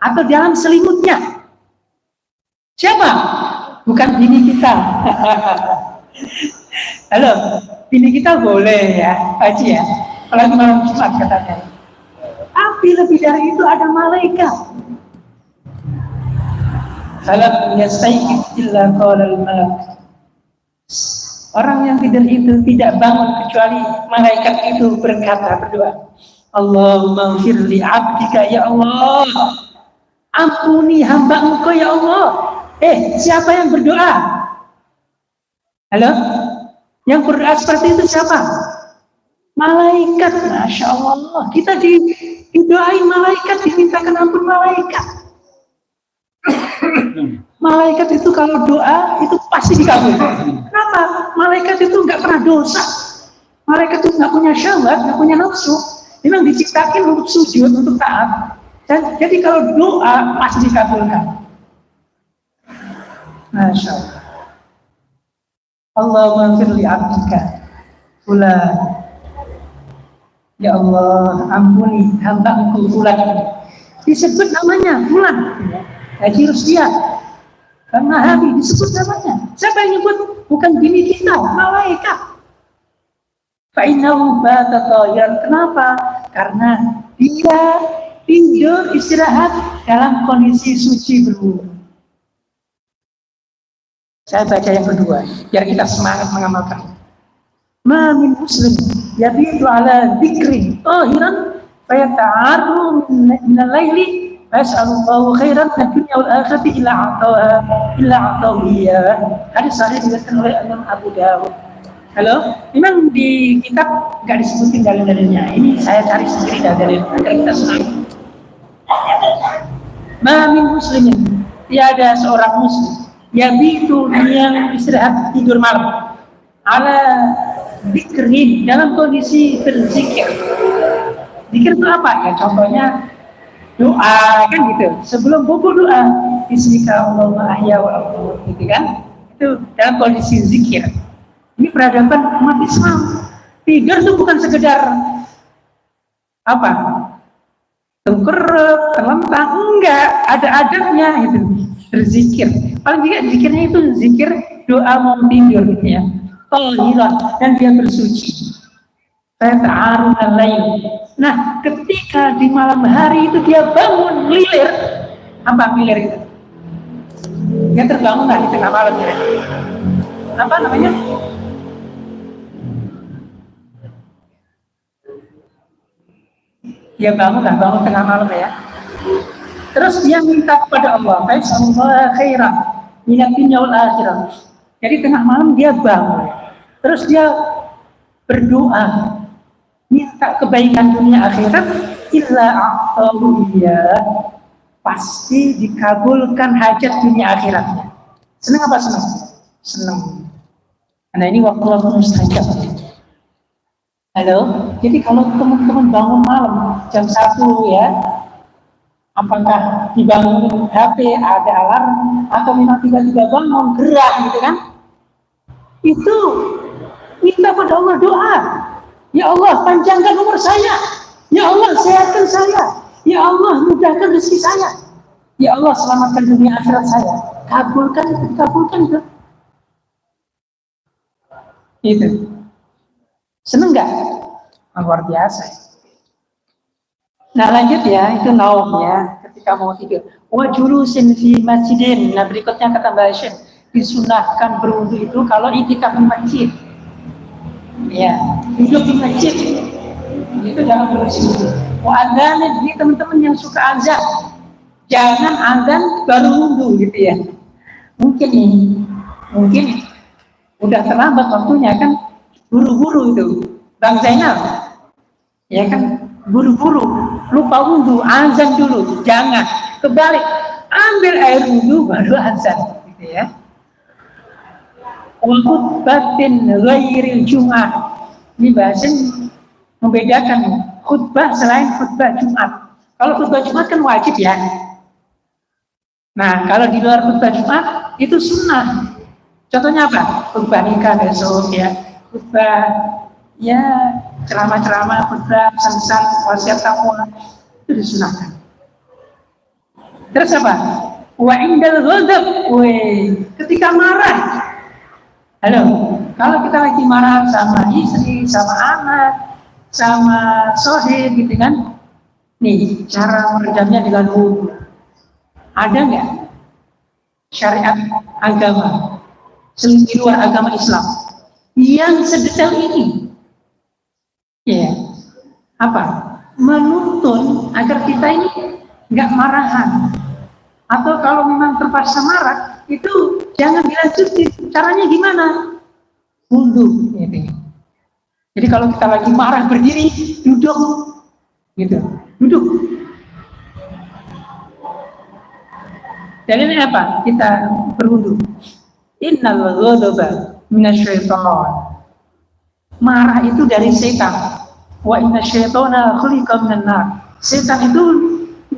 atau dalam selimutnya. Siapa? Bukan bini kita. Halo, bini kita boleh ya, Haji ya. Kalau malam Jumat katanya. Tapi lebih dari itu ada malaikat. Falam yastayqid illa qala al-malak. Orang yang tidur itu tidak bangun kecuali malaikat itu berdoa. Allahumma ighfir li 'abdika ya Allah. Ampuni hamba Engkau ya Allah. Siapa yang berdoa? Halo? Yang berdoa seperti itu siapa? Malaikat. Masya Allah. Kita didoai malaikat, dimintakan ampun malaikat. Malaikat itu kalau doa itu pasti dikabulkan. Kenapa? Malaikat itu nggak pernah dosa. Malaikat itu nggak punya syahwat, nggak punya nafsu. Memang diciptakan untuk sujud, untuk taat. Jadi kalau doa pasti dikabulkan. Masya Allah. Allahumma ighfir li 'abdika fulan. Ya Allah, ampuni hamba Engkau fulan. Disebut namanya fulan. Haji Rusdia. Karena Habib disebut namanya. Siapa yang nyebut? Bukan bini kita, malaikat. Fa'innahu bata tayyan. Kenapa? Karena dia tidur istirahat dalam kondisi suci berwudu. Saya baca yang kedua, biar kita semangat mengamalkan. Ma min muslim yabitu ala dzikri tahiran fayata'arru min al-laili fas'alullahu khairan fid dunya wal akhirati illa a'tahu iya. Hadis sahih diriwayatkan oleh Imam Abu Dawud. Halo, memang di kitab nggak disebutin dalil-dalilnya. Ini saya cari sendiri dalil agar kita senang. Ma min muslimin, tiada seorang muslim yabitu yang istirahat tidur malam ala dzikrin dalam kondisi berzikir. Zikir itu apa ya? Contohnya doa kan gitu. Sebelum buku doa, bismika Allahumma ahya wa amut gitu kan? Itu dalam kondisi zikir. Ini peradaban umat Islam. Tidur itu bukan sekedar apa? Tengkurap, terlentang, enggak, ada adabnya gitu. Berzikir. Paling tidak zikirnya itu zikir doa mau tidur gitu ya. Tahiran, dan dia bersuci. Fata'arun al-lail. Nah, ketika di malam hari itu dia bangun lilir. Apa lilir itu? Dia terbangun di tengah malam ya. Apa namanya? Dia bangun tengah malam ya. Terus dia minta kepada Allah, "Fa'allahu khairan minad dunya wal akhirah." Jadi tengah malam dia bangun. Terus dia berdoa, minta kebaikan dunia akhirat, illa a'tahu iya. Pasti dikabulkan hajat dunia akhiratnya. Senang apa senang? Senang. Nah ini waktu-waktu mustajab. Halo, jadi kalau teman-teman bangun malam jam 1 ya, apakah dibangun HP, ada alarm, atau memang tiba-tiba bangun, gerak gitu kan? Itu minta pada Allah doa. Ya Allah, panjangkan umur saya. Ya Allah, sehatkan saya. Ya Allah, mudahkan rezeki saya. Ya Allah, selamatkan dunia akhirat saya. Kabulkan itu. Itu. Seneng nggak? Luar biasa. Nah lanjut ya, itu naumnya ketika mau tidur. Wa julusin fi masjidin. Nah berikutnya kata Mbak Hashim, disunahkan berwudu itu kalau itikaf di masjid. Ya, duduk di masjid. Itu jangan berwudu. Wa adzan, ini teman-teman yang suka azan, jangan azan baru wudu gitu ya. Mungkin udah terlambat waktunya kan, buru-buru itu. Bang Zainal, ya kan, buru-buru, lupa wudu, azan dulu, jangan, kebalik, ambil air wudu baru azan, gitu ya. Wa khutbatin ghairil Jum'ah, ini bahasa membedakan khutbah selain khutbah Jumat. Kalau khutbah Jumat kan wajib ya. Nah, kalau di luar khutbah Jumat itu sunnah. Contohnya apa? Khutbah nikah besok ya, khutbah ya ceramah-ceramah, khutbah pesan-pesan wasiat takwa itu disunahkan. Terus apa? Wa indal ghadab, ketika marah. Halo, kalau kita lagi marah sama istri, sama anak, sama sohib gitu kan, nih cara meredamnya dengan wudhu. Ada nggak syariat agama di luar agama Islam yang sedetail ini? Ya, apa? Menuntun agar kita ini nggak marahan. Atau kalau memang terpaksa marah, itu jangan dilanjutin. Caranya gimana? Wudhu. Gitu. Jadi kalau kita lagi marah berdiri, duduk, gitu, duduk. Dalilnya apa? Kita berwudhu. Innal ghadaba minasyaitan. Marah itu dari setan. Wa inasyaitana khuliqa minan nar. Setan itu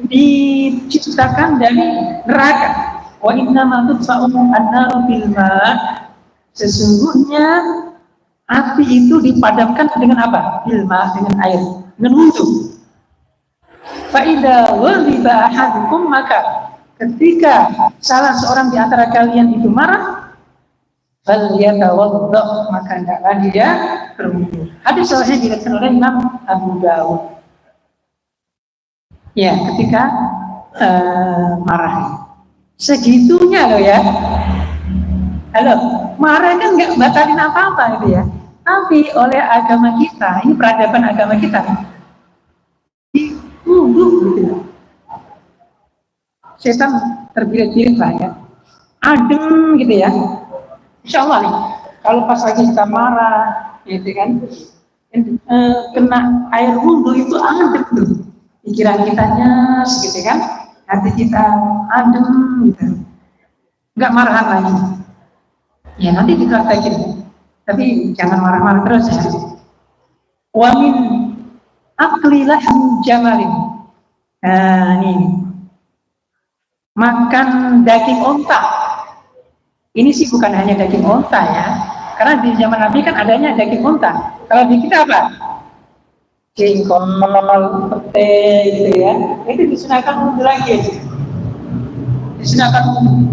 diciptakan dari neraka. Wa inna ma tudfa'u an-naru bil ma'. Sesungguhnya api itu dipadamkan dengan apa? Bil ma', dengan air, dengan wudhu. Fa idza ghadiba ahadukum, maka ketika salah seorang di antara kalian itu marah, falyatawadda, maka hendaklah dia berwudhu. Hadis sahih diriwayatkan oleh Imam Abu Dawud. Ya, ketika marah. Segitunya loh ya. Halo, marah kan nggak batalin apa-apa gitu ya. Tapi oleh agama kita, ini peradaban agama kita, diwudhu gitu. Setan terbirit-birit lah ya. Adem gitu ya. Insya Allah nih, kalau pas lagi kita marah, gitu kan, kena air wudhu itu adem tuh. Pikiran kitanya segitu kan, hati kita adem gitu, nggak marahan lagi. Ya nanti dipraktekin, tapi jangan marah-marah terus ya. Wa min akli lahmi jamalin. Nah ini makan daging onta. Ini sih bukan hanya daging onta ya, karena di zaman Nabi kan adanya daging onta. Kalau di kita apa? Jengkol, pete gitu ya, itu disunahkan wudhu lagi, disunahkan wudhu.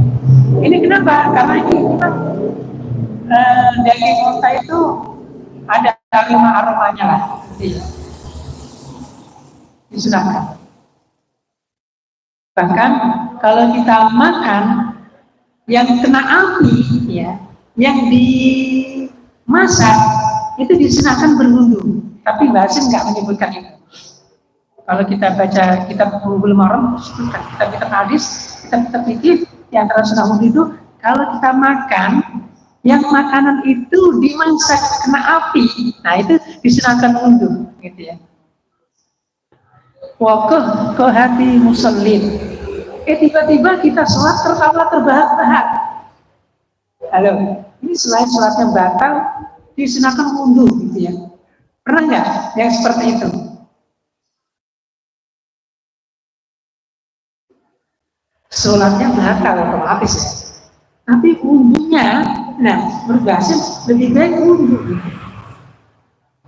Ini kenapa? Karena ini memang daging onta itu ada aromanya lah, disunahkan. Bahkan kalau kita makan yang kena api, ya, yang dimasak itu disunahkan berwudhu. Tapi Basim nggak menyebutkan itu. Kalau kita baca kitab Bulughul Maram, kitab hadis, kitab fikih, di antara sunnah wudhu itu, kalau kita makan, yang makanan itu dimasak kena api, nah itu disunahkan wudhu, gitu ya. Wakoh hati musallin. Tiba-tiba kita sholat tertawa terbahak-bahak. Halo, ini selain sholatnya batal, disunahkan wudhu, gitu ya. Pernah nggak yang seperti itu? Sholatnya batal otomatis ya. Tapi wudhunya, nah berbasis lebih baik wudhu.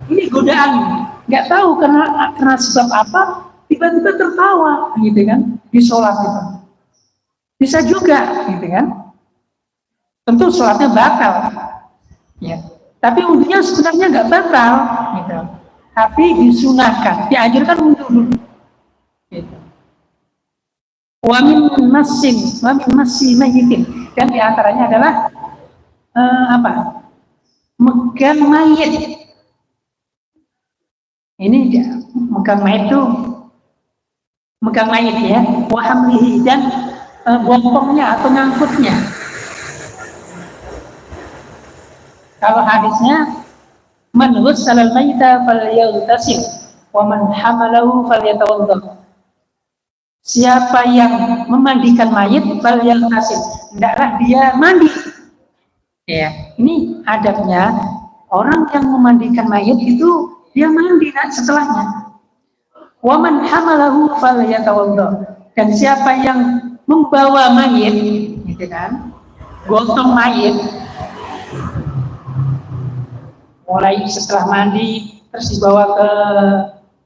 Ini godaan, nggak tahu karena sebab apa, tiba-tiba tertawa, gitu kan, di sholat itu. Bisa juga, gitu kan. Tentu sholatnya batal, ya. Tapi wudhunya sebenarnya nggak batal, gitu. Tapi disunahkan, diajarkan wudhu dulu. Gitu. Wa min masih mayyitin, dan diantaranya adalah megang mayit. Ini dia, megang mayit itu, megang mayit ya, wa hamlihi, dan bopongnya atau ngangkutnya. Kalau hadisnya, man ghassala al-mayyita falyaghtasil wa man hamalahu falyatawaddah. Siapa yang memandikan mayit falyaghtasil, hendaklah dia mandi. Ya, ini adabnya orang yang memandikan mayit itu dia mandi setelahnya. Wa man hamalahu falyatawaddah. Dan siapa yang membawa mayit, gitu kan, gotong mayit, mulai setelah mandi terus dibawa ke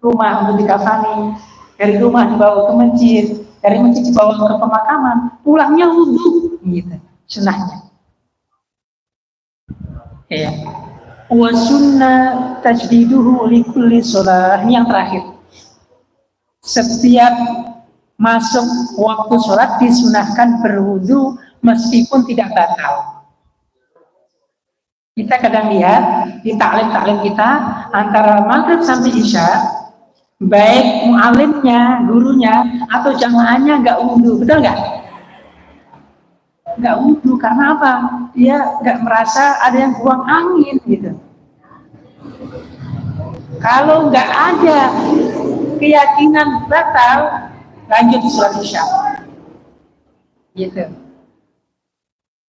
rumah untuk dikafani, dari rumah dibawa ke masjid, dari masjid dibawa ke pemakaman, pulangnya wudhu, gitu, sunahnya. Ya. Wa sunnah tajdiduhu li kulli sholat. Ini yang terakhir. Setiap masuk waktu sholat disunahkan berwudu meskipun tidak batal. Kita kadang lihat di taklim-taklim kita antara maghrib sampai isya, baik mu'alimnya, gurunya, atau jamaahnya nggak wudu, betul nggak? Nggak wudu karena apa? Dia nggak merasa ada yang buang angin gitu. Kalau nggak ada keyakinan batal, lanjut sholat isya. Gitu.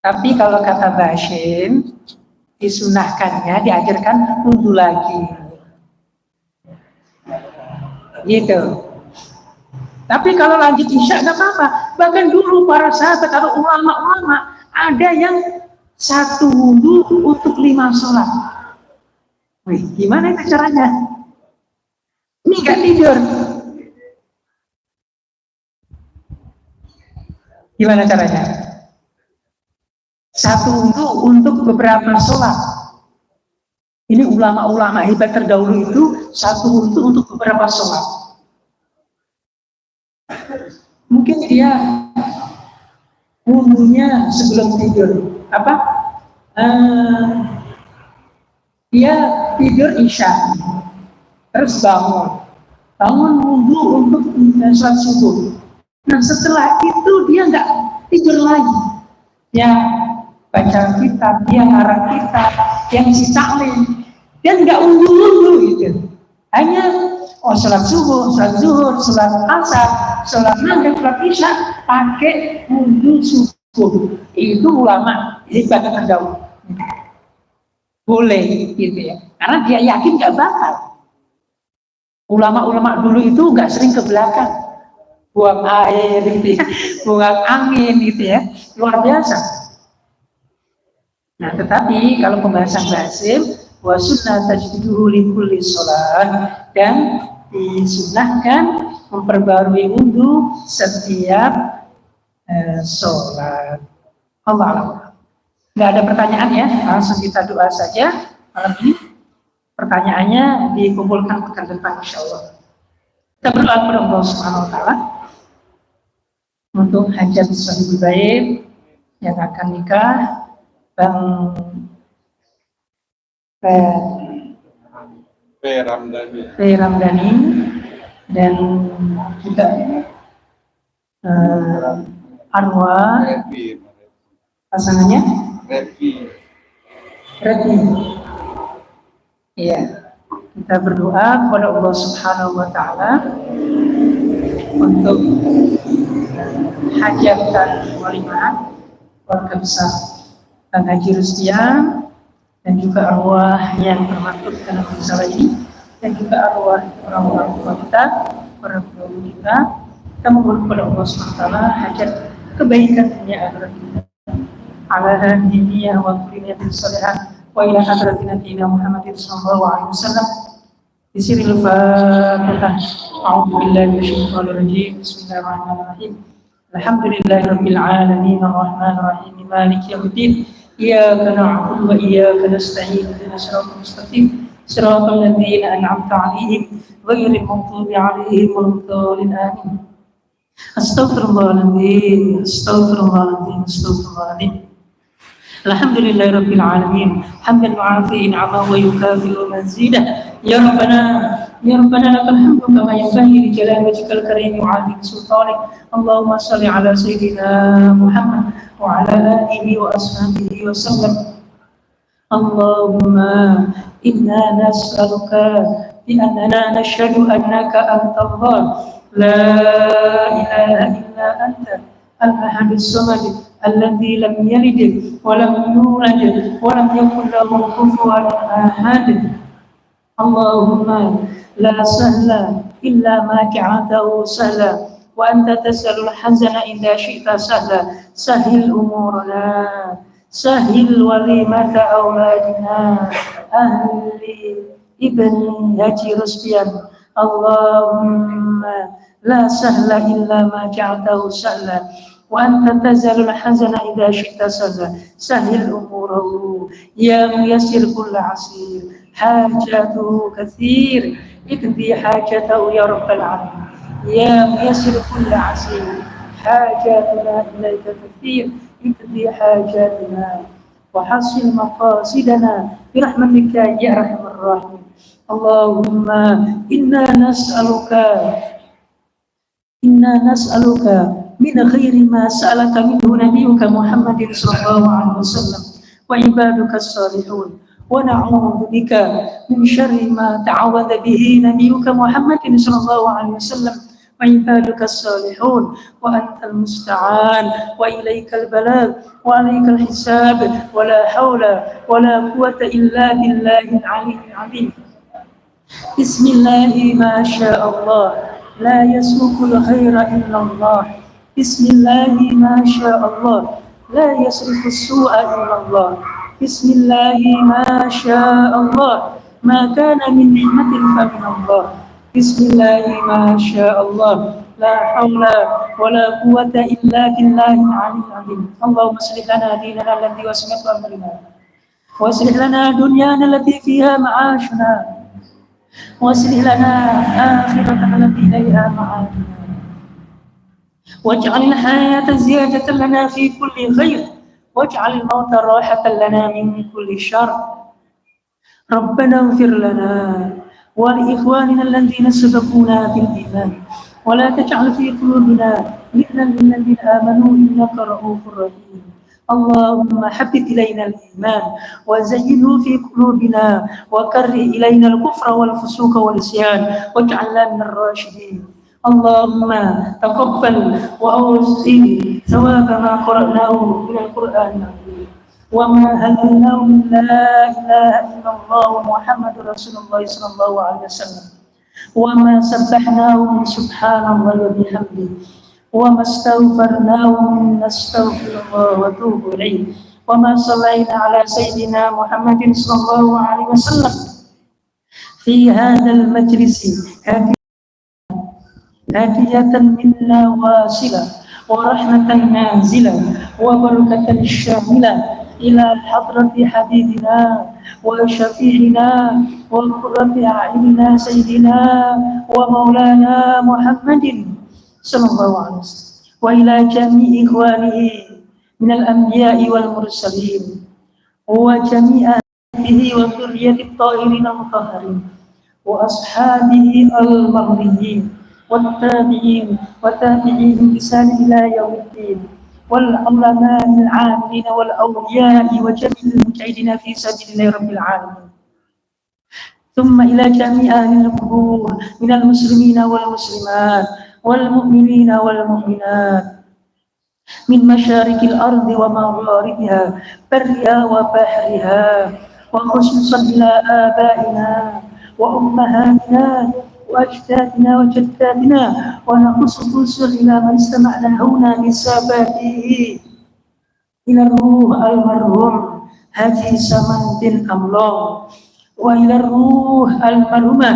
Tapi kalau kata Bashim, disunahkannya, diajarkan wudu lagi. Gitu. Tapi kalau lanjut isya nggak apa-apa. Bahkan dulu para sahabat atau ulama-ulama ada yang satu wudu untuk 5 sholat. Wih, gimana itu caranya? Ini nggak tidur. Gimana caranya? Satu wudu untuk beberapa sholat. Ini ulama-ulama hebat terdahulu itu satu wudu untuk beberapa sholat. Mungkin dia wudunya sebelum tidur. Apa? Dia tidur isya, terus bangun wudu untuk sholat subuh. Nah setelah itu dia nggak tidur lagi, ya baca kitab, dia ngarang kitab, yang isi taklim, dia nggak wudu gitu. Hanya sholat subuh, sholat zuhur, sholat asar, sholat maghrib, sholat isya pakai wudu subuh. Itu ulama hebat terdahulu. Boleh gitu ya, karena dia yakin nggak bakal. Ulama-ulama dulu itu nggak sering ke belakang, buang air gitu ya, buang angin gitu ya, luar biasa. Nah tetapi kalau pembahasan Bashim, wa sunnah tajdiduhu li kulli sholat, dan disunahkan memperbarui wudu setiap sholat. Allah. Nggak ada pertanyaan ya, langsung kita doa saja malam ini. Pertanyaannya dikumpulkan pekan depan insya Allah. Kita berdoa kepada Allah Subhanahu Wa Taala untuk hajat suami baik yang akan nikah, Bang Ramdhani dan juga arwah pasangannya Redmi. Iya, kita berdoa kepada Allah Subhanahu Wa Taala untuk hajat dan walimah keluarga besar Bang Haji Rusdiam dan juga arwah yang termaktub dalam masalah ini, dan juga arwah orang-orang tua kita, para pendahulu kita. Kita memohon kepada Allah Subhanahu Wa Taala hajat kebaikan dunia akhirat kita. Ala hadhihi wa qiyyatin salihah wa ila hadratin nabiyyina Muhammadin sallallahu alaihi wasallam. Bismillahil Fatihah. A'udzu billahi minasyaitonir rajim. Bismillahirrahmanirrahim. Alhamdulillahirabbil alamin arrahmanir rahim maliki yaumiddin. Iyyaka na'budu wa iyyaka nasta'in. Ihdinas siratal mustaqim. Siratal ladzina an'amta 'alaihim ghairil maghdubi 'alaihim waladdallin. Amin. Astaghfirullahaladzim, astaghfirullahaladzim, astaghfirullahaladzim. Alhamdulillahirabbil alamin, hamdan mu'afiin 'amma wa yukafi'u mazidah. Ya Rabbana lakal hamdu kama yanbaghi li jalali wajhikal karim wa 'azimi sultanik. Allahumma shalli 'ala sayyidina Muhammad wa 'ala alihi wa ashabihi wa sallam. Allahumma inna nas'aluka bi annana nashhadu annaka antallah la ilaha illa anta al-ahadus samad alladzi lam yalid wa lam yulad wa lam yakul lahu kufuwan ahad. Allahumma la sahla illa ma ja'altahu sahla wa anta tas'alul hazana idza syi'ta sahla. Sahil umurana, sahil walimata auladina ahli ibni Haji Rusdiam. Allahumma لا سهل إلا ما جعلته سهلا وأنت تزل الحزن إذا شئت سهلا سهل أموره يا ميسر كل عسير حاجاته كثير اقضي حاجته يا رب العالمين يا ميسر كل عسير حاجاتنا إليك كثير اقضي حاجاتنا وحصل مقاصدنا برحمتك يا أرحم الراحمين اللهم إنا نسألك من خير ما سألك منه نبيك محمد صلى الله عليه وسلم وعبادك الصالحون ونعوذ بك من شر ما تعوذ به نبيك محمد صلى الله عليه وسلم وعبادك الصالحون وأنت المستعان وإليك البلاغ وعليك الحساب ولا حول ولا قوة إلا بالله العلي العظيم بسم الله ما شاء الله لا يسلك الخير إلا الله بسم الله ما شاء الله لا يصرف السوء إلا الله بسم الله ما شاء الله ما كان من نعمة فمن الله بسم الله ما شاء الله لا حول ولا قوة إلا بالله العلي العظيم اللهم اصلح لنا ديننا الذي وسعت أمرنا واصلح لنا دنيانا التي فيها معاشنا واصلح لنا آخرتنا التي إليها معادنا واجعل الحياة زيادة لنا في كل خير واجعل الموت راحة لنا من كل شر ربنا اغفر لنا ولإخواننا الذين سبقونا بالإيمان ولا تجعل في قلوبنا غلا للذين آمنوا إنك رؤوف رحيم اللهم حبب إلينا الإيمان وزينه في قلوبنا وكره إلينا الكفر والفسوق والعصيان واجعلنا من الراشدين اللهم تقبل وأوصل ثواب ما قرأناه من القرآن العظيم وما هللناه من لا إله إلا الله محمد رسول الله صلى الله عليه وسلم وما سبحناه من سبحان الله وبحمده وما استغفرناه من نستغفر الله واتوب اليه وما صلينا على سيدنا محمد صلى الله عليه وسلم في هذا المجلس هدية منا واصلة ورحمة نازلة وبركة شاملة إلى حضرة حبيبنا وشفيعنا وقرة أعيننا سيدنا ومولانا محمد صلى الله عليه وسلم وإلى جميع إخوانه من الأنبياء والمرسلين وجميع أهله وذرية الطاهرين المطهرين وأصحابه المرضيين والتابعين وتابعيهم بإحسان إلى يوم الدين والعلماء العاملين والأولياء وجميع المجاهدين في سبيل الله رب العالمين ثم إلى جميع أهل القبور من المسلمين والمسلمات والمؤمنين والمؤمنات من مشارق الأرض ومغاربها برها وبحرها وخصوصا إلى آبائنا وأمهاتنا وأجدادنا وجداتنا ونخص خصوصا إلى من استمعنا هنا بسببه إلى الروح المرحوم Haji Saman bin Amlong وإلى الروح المرحومة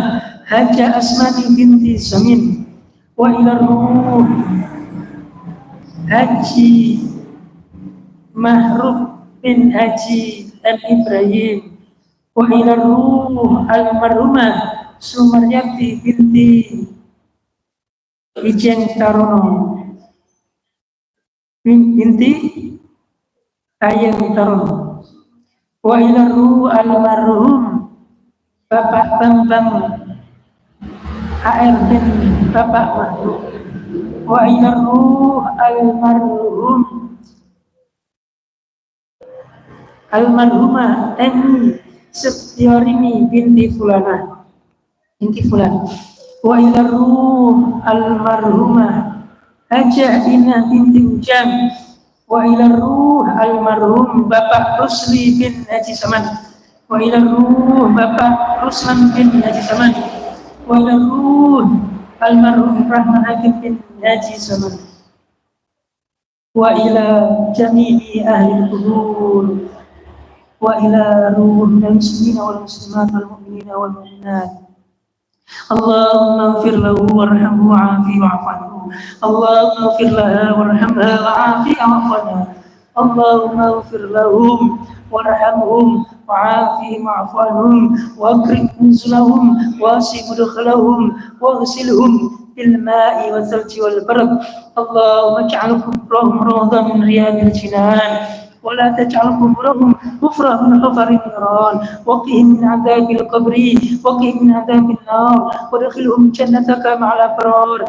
Haja Asmani binti Samin وإلى الروح Haji Mahruf bin Haji Al-Ibrahim وإلى الروح المرحومة Sumaryati binti Ijeng Tarono binti Ayeng Tarono wa ila ruh almarhum Bapak Bambang AR bin Bapak Mahmud wa ila ruh almarhumah Eni Setiorini binti Fulana wa ila ruh almarhumah Haja Ina binti Ujang wa ila ruh almarhum Bapak Rusli bin Haji Saman wa ila ruh Bapak Ruslan bin Haji Saman wa ila ruh almarhum Rahman Hakim bin Haji Saman wa ila jami'i ahli kubur wa ila ruh muslimina wal muslimat wal mu'minina wal mu'minat اللهم اغفر له وارحمه وعافه واعف عنه. اللهم اغفر لها وارحمها وعافها واعف عنها. اللهم اغفر لهم وارحمهم وعافهم واعف عنهم واكرم نزلهم واسع مدخلهم واغسلهم بالماء والثلج والبرد. اللهم اجعل قبورهم روضا من رياض الجنان ولا تجعل قبورهم كفرا من حفر النيران. وقهم من عذاب القبر وقهم من عذاب النار وادخلهم جنتك مع الابرار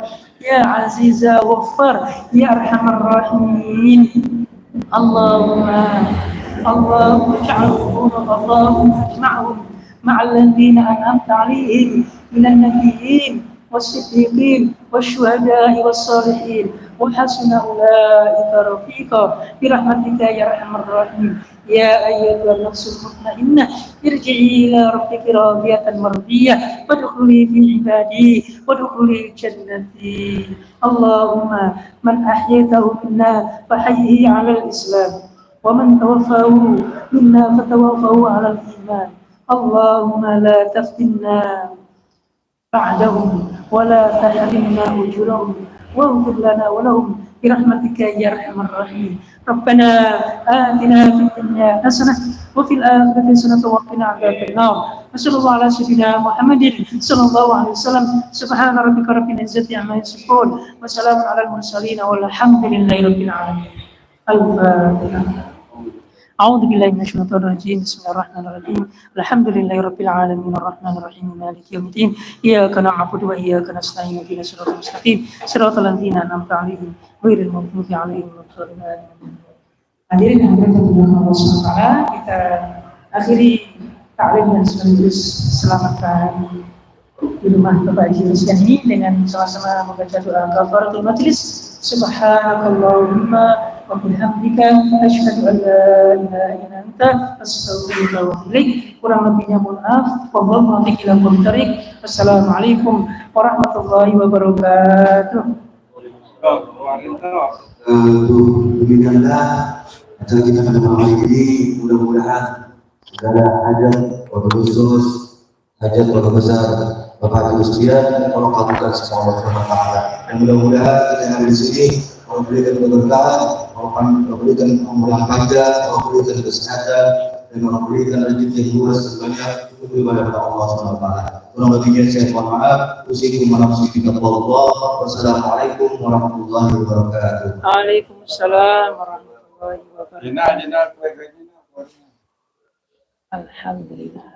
يا عزيز يا غفار يا ارحم الراحمين. اللهم اللهم اجعلهم اللهم اجمعهم مع الذين انعمت عليهم من النبيين والصديقين والشهداء والصالحين وحسن اولئك رفيقا برحمتك يا ارحم الراحمين. يا ايتها النفس المطمئنه ارجعي الى ربك راضيه مرضيه وادخلي في عبادي وادخلي جنتي. اللهم من احييته منا فحيه على الاسلام ومن توفاه منا فتوفاه على الايمان. اللهم لا تفتنا بعدهم ولا تحرمنا أجورهم واغفر لنا ولهم برحمتك يا أرحم الراحمين. ربنا آتنا في الدنيا حسنة وفي الآخرة حسنة وقنا عذاب النار. وصلى الله على سيدنا محمد صلى الله عليه وسلم. سبحان ربك رب العزة عما يصفون وسلام على المرسلين والحمد لله رب العالمين. الفاتحة. أعوذ بالله من الشيطان الرجيم. بسم الله الرحمن الرحيم. الحمد لله رب العالمين الرحمن الرحيم مالك يوم الدين. إياك نعبد وإياك نستعين اهدنا الصراط المستقيم صراط الذين أنعمت عليهم غير المغضوب عليهم ولا الضالين. Hadirin hadirat yang dimuliakan Allah SWT, kita akhiri taklim dan sekaligus selamatkan di rumah Bapak Haji Rusyan ini dengan sama-sama membaca doa kafaratul majlis. Subhanakallahumma wa bihamdika asyhadu an la ilaha illa anta astaghfiruka wa atubu ilaik. Kurang lebihnya mohon maaf. Wallahu muwaffiq ila aqwamit thoriq. Wassalamualaikum warahmatullahi wabarakatuh. Demikianlah acara kita pada malam hari ini. Mudah-mudahan segala hajat Bapak khusus, hajat Bapak besar, Bapak Haji Rusyan Allah kabulkan semua Allah SWT. Dan mudah-mudahan kita yang ada di sini Allah berikan keberkahan, Allah berikan umur panjang, Allah berikan kesehatan, dan Allah berikan rezeki yang luas sebanyak untuk ibadah kepada Allah SWT. Kurang lebihnya saya mohon maaf. Usikum warahmatullahi wabarakatuh. Wassalamualaikum warahmatullahi wabarakatuh. Waalaikumsalam warahmatullahi wabarakatuh. Alhamdulillah.